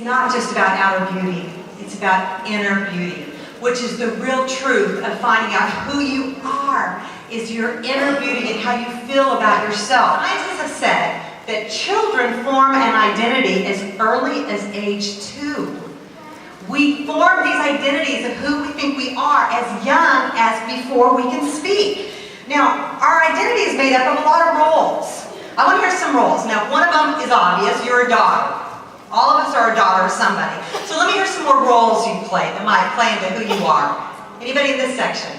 not just about outer beauty, it's about inner beauty, which is the real truth of finding out who you are, is your inner beauty and how you feel about yourself. Scientists have said that children form an identity as early as age 2. We form these identities of who we think we are as young as before we can speak. Now, our identity is made up of a lot of roles. I want to hear some roles. Now, one of them is obvious. You're a daughter. All of us are a daughter of somebody. So let me hear some more roles you play that might play into who you are. Anybody in this section?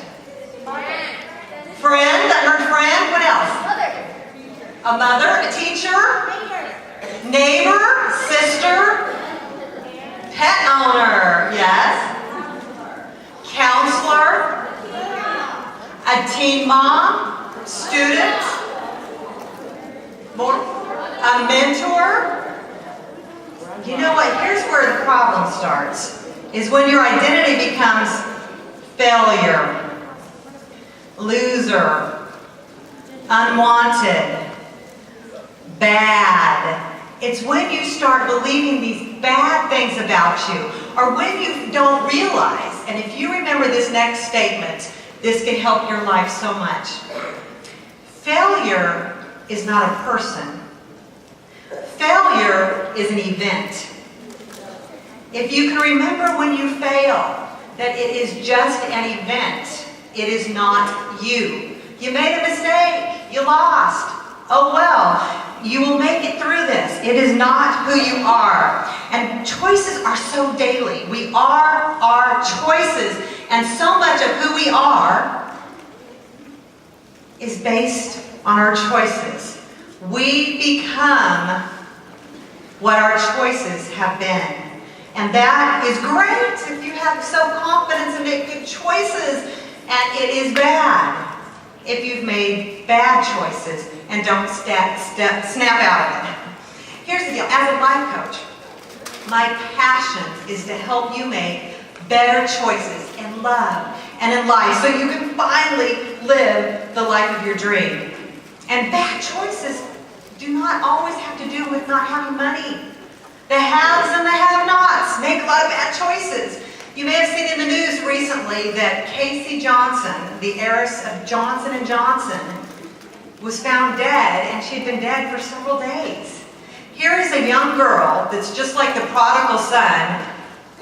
Friend. I heard friend. What else? A mother. A teacher. Neighbor. Sister. Pet owner. Yes. Counselor. A teen mom. Student. More. A mentor. You know what? Here's where the problem starts, is when your identity becomes failure, loser, unwanted, bad. It's when you start believing these bad things about you, or when you don't realize, and if you remember this next statement, this can help your life so much. Failure is not a person. Failure is an event. If you can remember when you fail, that it is just an event. It is not you. You made a mistake. You lost. Oh well, you will make it through this. It is not who you are. And choices are so daily. We are our choices. And so much of who we are is based on our choices. We become what our choices have been. And that is great if you have self-confidence and make good choices. And it is bad if you've made bad choices and don't snap out of it. Here's the deal. As a life coach, my passion is to help you make better choices in love and in life so you can finally live the life of your dream. And bad choices do not always have to do with not having money. The haves and the have-nots make a lot of bad choices. You may have seen in the news recently that Casey Johnson, the heiress of Johnson & Johnson, was found dead, and she had been dead for several days. Here is a young girl that's just like the prodigal son,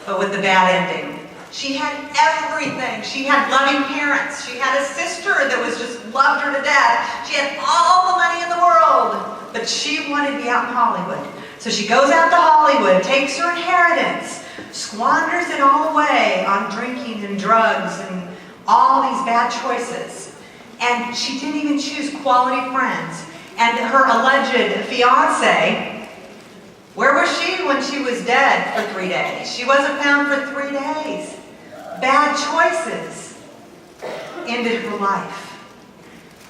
but with the bad ending. She had everything. She had loving parents. She had a sister that was just loved her to death. She had all the money in the world, but she wanted to be out in Hollywood. So she goes out to Hollywood, takes her inheritance, squanders it all away on drinking and drugs and all these bad choices. And she didn't even choose quality friends. And her alleged fiance, where was she when she was dead for 3 days? She wasn't found for 3 days. Bad choices ended her life.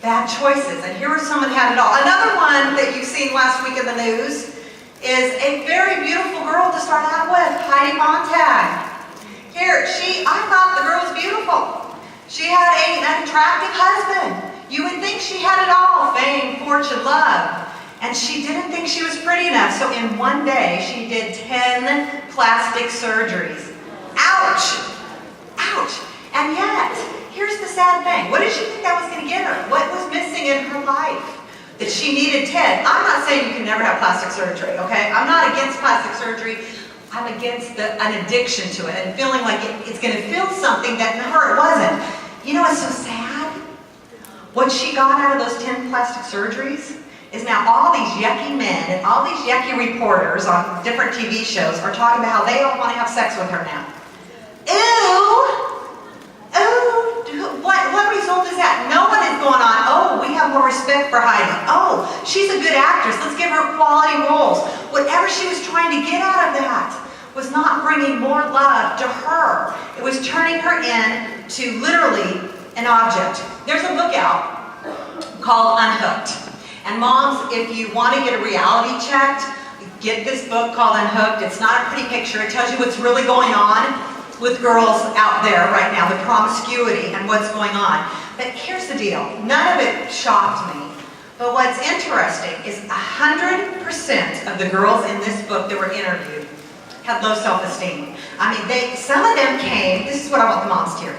Bad choices. And here was someone who had it all. Another one that you've seen last week in the news is a very beautiful girl to start out with, Heidi Montag. Here, I thought the girl was beautiful. She had an attractive husband. You would think she had it all, fame, fortune, love. And she didn't think she was pretty enough. So in one day, she did 10 plastic surgeries. Ouch! Ouch! And yet, here's the sad thing. What did she think that was going to get her? What was missing in her life that she needed 10? I'm not saying you can never have plastic surgery, okay? I'm not against plastic surgery. I'm against an addiction to it and feeling like it's going to feel something that in her it wasn't. You know what's so sad? What she got out of those 10 plastic surgeries is now all these yucky men and all these yucky reporters on different TV shows are talking about how they all want to have sex with her now. Ew! What result is that? No one is going on, oh, we have more respect for Heidi. Oh, she's a good actress. Let's give her quality roles. Whatever she was trying to get out of that was not bringing more love to her. It was turning her into literally an object. There's a book out called Unhooked. And moms, if you want to get a reality checked, get this book called Unhooked. It's not a pretty picture. It tells you what's really going on with girls out there right now, the promiscuity and what's going on. But here's the deal. None of it shocked me. But what's interesting is 100% of the girls in this book that were interviewed had low self-esteem. I mean, some of them came, this is what I want the moms to hear.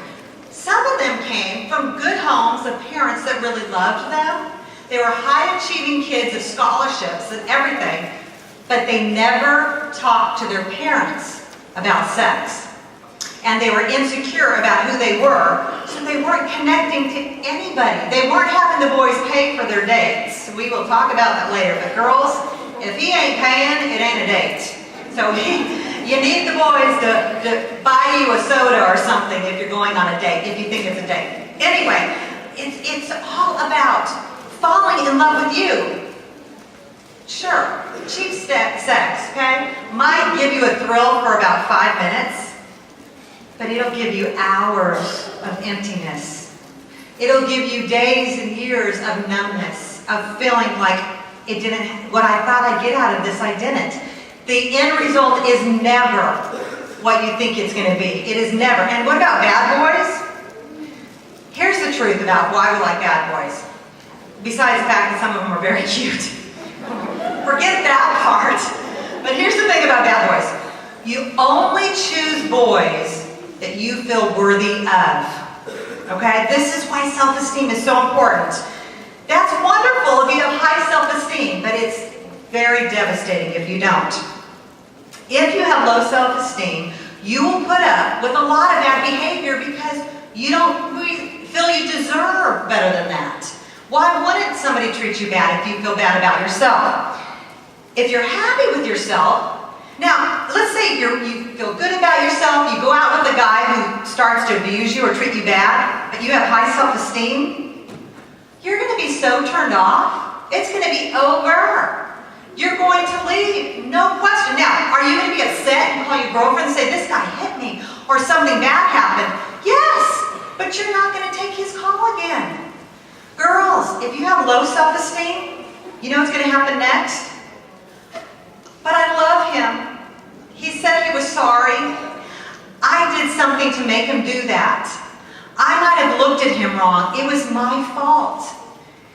Some of them came from good homes of parents that really loved them. They were high-achieving kids of scholarships and everything, but they never talked to their parents about sex. And they were insecure about who they were, so they weren't connecting to anybody. They weren't having the boys pay for their dates. We will talk about that later, but girls, if he ain't paying, it ain't a date. So you need the boys to buy you a soda or something if you're going on a date, if you think it's a date. Anyway, it's all about falling in love with you. Sure, cheap sex, okay, might give you a thrill for about 5 minutes, but it'll give you hours of emptiness. It'll give you days and years of numbness, of feeling like what I thought I'd get out of this, I didn't. The end result is never what you think it's going to be. It is never. And what about bad boys? Here's the truth about why we like bad boys. Besides the fact that some of them are very cute. Forget that part. But here's the thing about bad boys. You only choose boys that you feel worthy of. Okay? This is why self-esteem is so important. That's wonderful if you have high self-esteem, but it's very devastating if you don't. If you have low self-esteem, you will put up with a lot of bad behavior because you don't feel you deserve better than that. Why wouldn't somebody treat you bad if you feel bad about yourself? If you're happy with yourself, now let's say you feel good about yourself, you go out with a guy who starts to abuse you or treat you bad, but you have high self-esteem, you're going to be so turned off, it's going to be over. You're going to leave, no question. Now, are you going to be upset and call your girlfriend and say, this guy hit me, or something bad happened? Yes, but you're not going to take his call again. Girls, if you have low self-esteem, you know what's going to happen next? But I love him. He said he was sorry. I did something to make him do that. I might have looked at him wrong. It was my fault.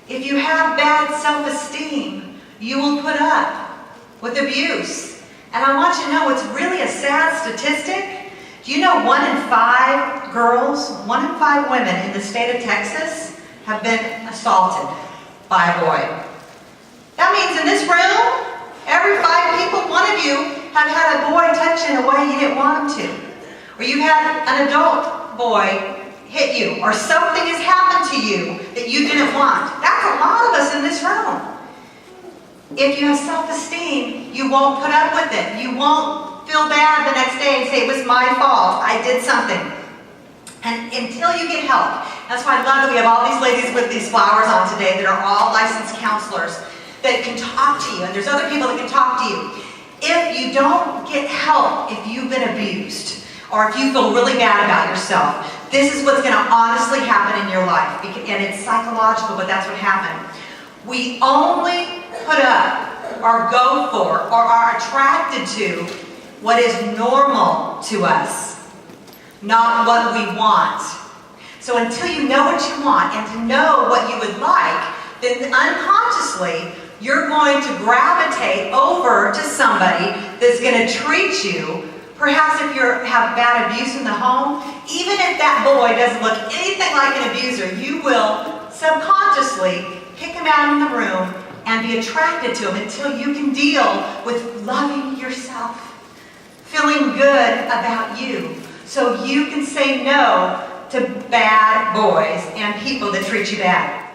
If you have bad self-esteem, you will put up with abuse. And I want you to know it's really a sad statistic. Do you know 1 in 5 girls, 1 in 5 women in the state of Texas have been assaulted by a boy? That means in this room, every 5 people, 1 of you have had a boy touch you in a way you didn't want him to. Or you had an adult boy hit you, or something has happened to you that you didn't want. That's a lot of us in this room. If you have self-esteem, you won't put up with it. You won't feel bad the next day and say, it was my fault, I did something. And until you get help. That's why I love that we have all these ladies with these flowers on today that are all licensed counselors that can talk to you, and there's other people that can talk to you. If you don't get help, if you've been abused, or if you feel really bad about yourself, this is what's going to honestly happen in your life. And it's psychological, but that's what happened. We only put up, or go for, or are attracted to what is normal to us, not what we want. So until you know what you want and to know what you would like, then unconsciously, you're going to gravitate over to somebody that's going to treat you. Perhaps if you have bad abuse in the home, even if that boy doesn't look anything like an abuser, you will subconsciously pick him out in the room and be attracted to him until you can deal with loving yourself, feeling good about you, so you can say no to bad boys and people that treat you bad.